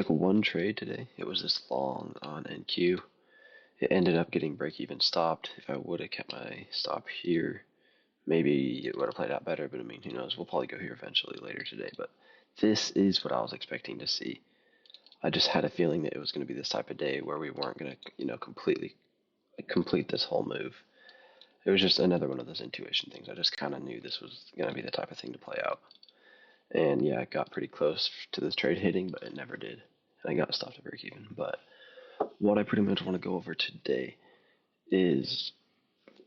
Like one trade today, it was this long on NQ. It ended up getting break even stopped. If I would have kept my stop here, maybe it would have played out better. But I mean, who knows? We'll probably go here eventually later today. But this is what I was expecting to see. I just had a feeling that it was going to be this type of day where we weren't going to, completely complete this whole move. It was just another one of those intuition things. I just kind of knew this was going to be the type of thing to play out. And yeah, it got pretty close to this trade hitting, but it never did. And I got stopped at break even. But what I pretty much want to go over today is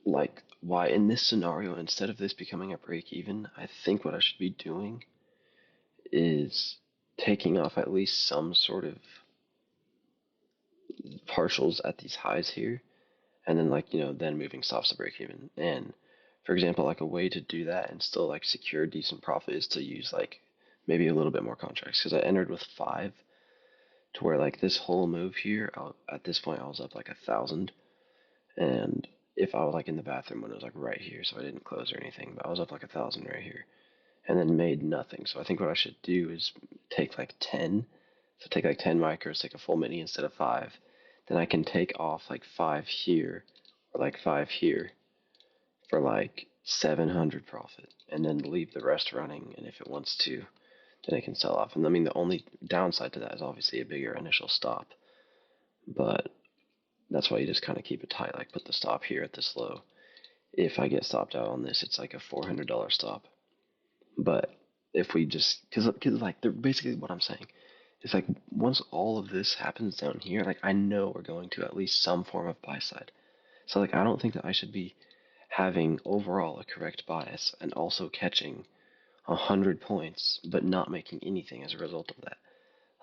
like why in this scenario, instead of this becoming a break even, I think what I should be doing is taking off at least some sort of partials at these highs here, and then then moving stops to break even. And for example, like a way to do that and still like secure decent profit is to use like maybe a little bit more contracts, because I entered with 5 to where like this whole move here, at this point I was up like 1,000. And if I was like in the bathroom when it was like right here, so I didn't close or anything, but I was up like 1,000 right here, and then made nothing. So I think what I should do is take like 10. So take like 10 micros, take a full mini instead of 5. Then I can take off like 5 here or like 5 here for like 700 profit, and then leave the rest running. And if it wants to, then it can sell off. And I mean, the only downside to that is obviously a bigger initial stop, but that's why you just kind of keep it tight. Like put the stop here at this low. If I get stopped out on this, it's like a $400 stop. But if we just, cause like they're basically what I'm saying is like once all of this happens down here, like I know we're going to at least some form of buy side. So like I don't think that I should be having overall a correct bias and also catching 100 points but not making anything as a result of that.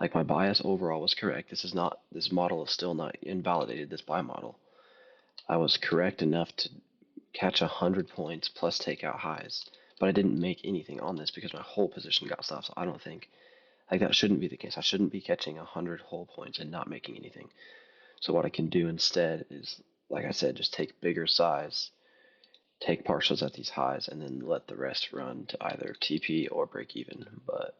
Like my bias overall was correct. This model is still not invalidated, this buy model. I was correct enough to catch 100 points plus take out highs, but I didn't make anything on this because my whole position got stopped. So I don't think like that shouldn't be the case. I shouldn't be catching 100 whole points and not making anything. So what I can do instead is, like I said, just take bigger size, take partials at these highs, and then let the rest run to either TP or break even. But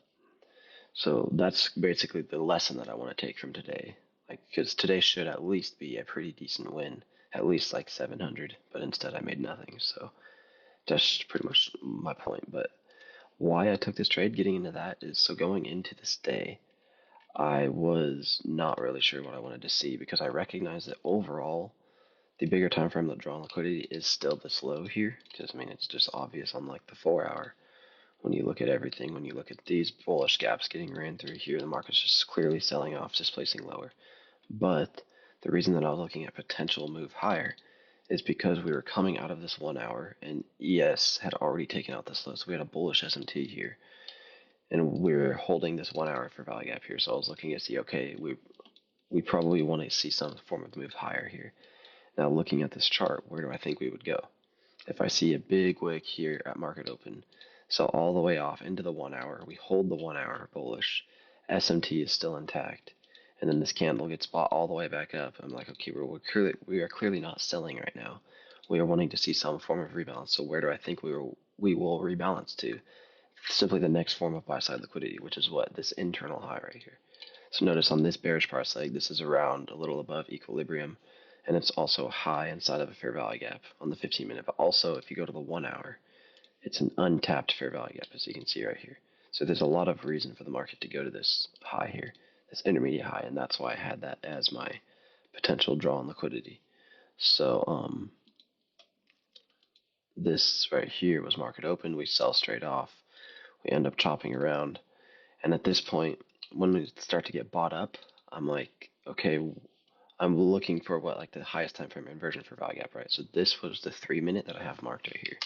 so that's basically the lesson that I want to take from today. Like, because today should at least be a pretty decent win, at least like 700, but instead I made nothing. So that's pretty much my point. But why I took this trade, getting into that, is so going into this day, I was not really sure what I wanted to see because I recognized that overall, the bigger time frame that drawn liquidity is still this low here. Because I mean, it's just obvious on like the 4 hour. When you look at everything, when you look at these bullish gaps getting ran through here, the market's just clearly selling off, just placing lower. But the reason that I was looking at potential move higher is because we were coming out of this 1 hour and ES had already taken out this low. So we had a bullish SMT here, and we are holding this 1 hour for value gap here. So I was looking to see, okay, we probably want to see some form of move higher here. Now looking at this chart, where do I think we would go? If I see a big wick here at market open, sell all the way off into the 1 hour, we hold the 1 hour bullish, SMT is still intact, and then this candle gets bought all the way back up. I'm like, okay, we are clearly not selling right now. We are wanting to see some form of rebalance. So where do I think we will rebalance to? Simply the next form of buy side liquidity, which is what? This internal high right here. So notice on this bearish price leg, this is around a little above equilibrium, and it's also high inside of a fair value gap on the 15-minute. But also, if you go to the 1 hour, it's an untapped fair value gap, as you can see right here. So there's a lot of reason for the market to go to this high here, this intermediate high, and that's why I had that as my potential draw on liquidity. So this right here was market open. We sell straight off. We end up chopping around, and at this point, when we start to get bought up, I'm like, okay, I'm looking for what like the highest time frame inversion for value gap, right? So this was the 3 minute that I have marked right here.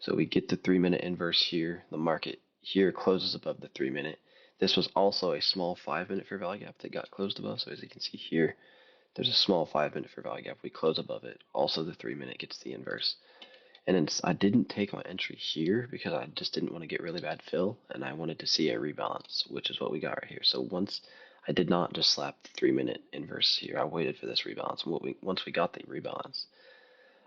So we get the 3 minute inverse here. The market here closes above the 3 minute. This was also a small 5 minute fair value gap that got closed above. So as you can see here, there's a small 5 minute fair value gap. We close above it. Also, the 3 minute gets the inverse. And I didn't take my entry here because I just didn't want to get really bad fill, and I wanted to see a rebalance, which is what we got right here. So once I did not just slap the 3 minute inverse here, I waited for this rebalance. And once we got the rebalance,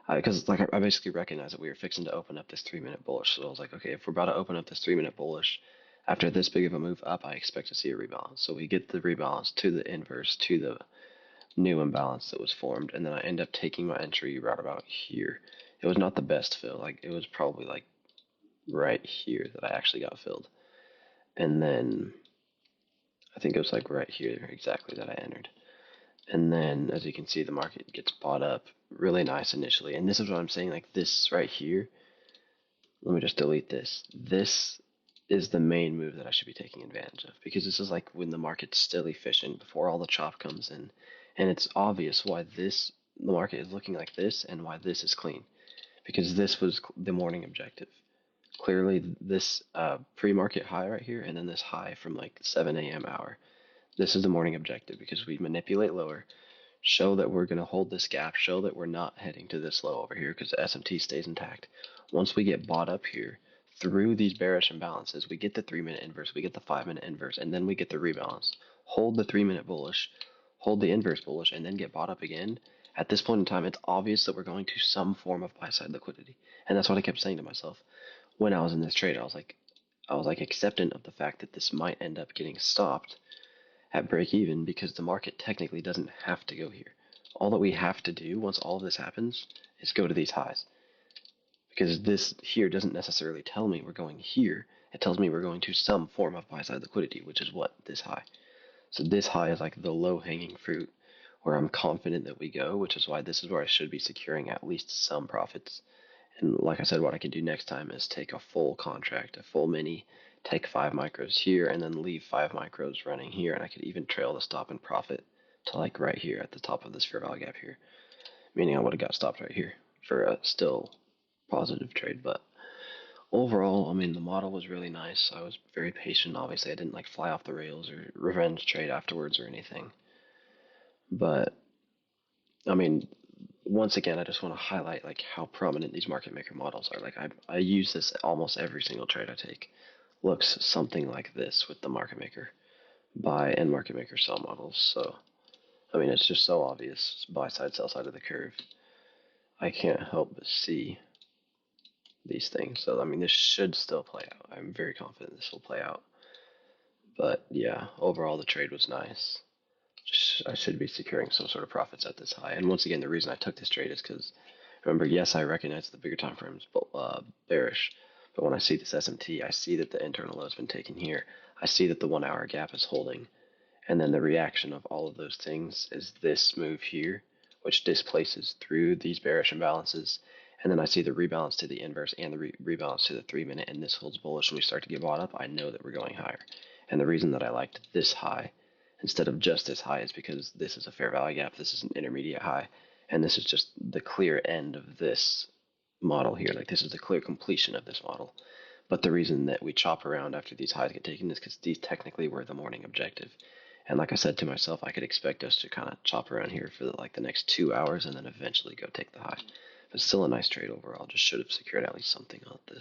because like I basically recognized that we were fixing to open up this 3 minute bullish. So I was like, okay, if we're about to open up this 3 minute bullish, After this big of a move up, I expect to see a rebalance. So we get the rebalance to the inverse, to the new imbalance that was formed, and then I end up taking my entry right about here. It was not the best fill. Like, it was probably like right here that I actually got filled. And then I think it was like right here exactly that I entered. And then, as you can see, the market gets bought up really nice initially. And this is what I'm saying, like this right here. Let me just delete this. This is the main move that I should be taking advantage of, because this is like when the market's still efficient before all the chop comes in. And it's obvious why the market is looking like this and why this is clean, because this was the morning objective. Clearly, this pre-market high right here, and then this high from like 7 a.m. hour. This is the morning objective because we manipulate lower, show that we're going to hold this gap, show that we're not heading to this low over here because the SMT stays intact. Once we get bought up here through these bearish imbalances, we get the 3-minute inverse, we get the 5-minute inverse, and then we get the rebalance. Hold the 3-minute bullish, hold the inverse bullish, and then get bought up again. At this point in time, it's obvious that we're going to some form of buy-side liquidity. And that's what I kept saying to myself when I was in this trade. I was like acceptant of the fact that this might end up getting stopped at break even because the market technically doesn't have to go here. All that we have to do once all of this happens is go to these highs. Because this here doesn't necessarily tell me we're going here. It tells me we're going to some form of buy-side liquidity, which is what? This high. So this high is like the low-hanging fruit where I'm confident that we go, which is why this is where I should be securing at least some profits. And like I said, what I can do next time is take a full contract, a full mini, take 5 micros here, and then leave 5 micros running here. And I could even trail the stop and profit to like right here at the top of this fair value gap here, meaning I would have got stopped right here for a still positive trade. But overall, I mean, the model was really nice. I was very patient. Obviously, I didn't like fly off the rails or revenge trade afterwards or anything. But I mean, once again, I just want to highlight like how prominent these market maker models are. Like I use this almost every single trade I take. Looks something like this with the market maker buy and market maker sell models. So I mean, it's just so obvious, buy side, sell side of the curve. I can't help but see these things. So I mean, this should still play out. I'm very confident this will play out. But yeah, overall the trade was nice. I should be securing some sort of profits at this high. And once again, the reason I took this trade is because, remember, yes, I recognize the bigger time frames bearish, but when I see this SMT, I see that the internal low has been taken here. I see that the 1 hour gap is holding, and then the reaction of all of those things is this move here, which displaces through these bearish imbalances. And then I see the rebalance to the inverse and the rebalance to the 3-minute, and this holds bullish and we start to get bought up. I know that we're going higher. And the reason that I liked this high instead of just this high is because this is a fair value gap, this is an intermediate high, and this is just the clear end of this model here. Like, this is the clear completion of this model. But the reason that we chop around after these highs get taken is because these technically were the morning objective. And like I said to myself, I could expect us to kind of chop around here for like the next 2 hours and then eventually go take the high. But still a nice trade overall. Just should have secured at least something on this.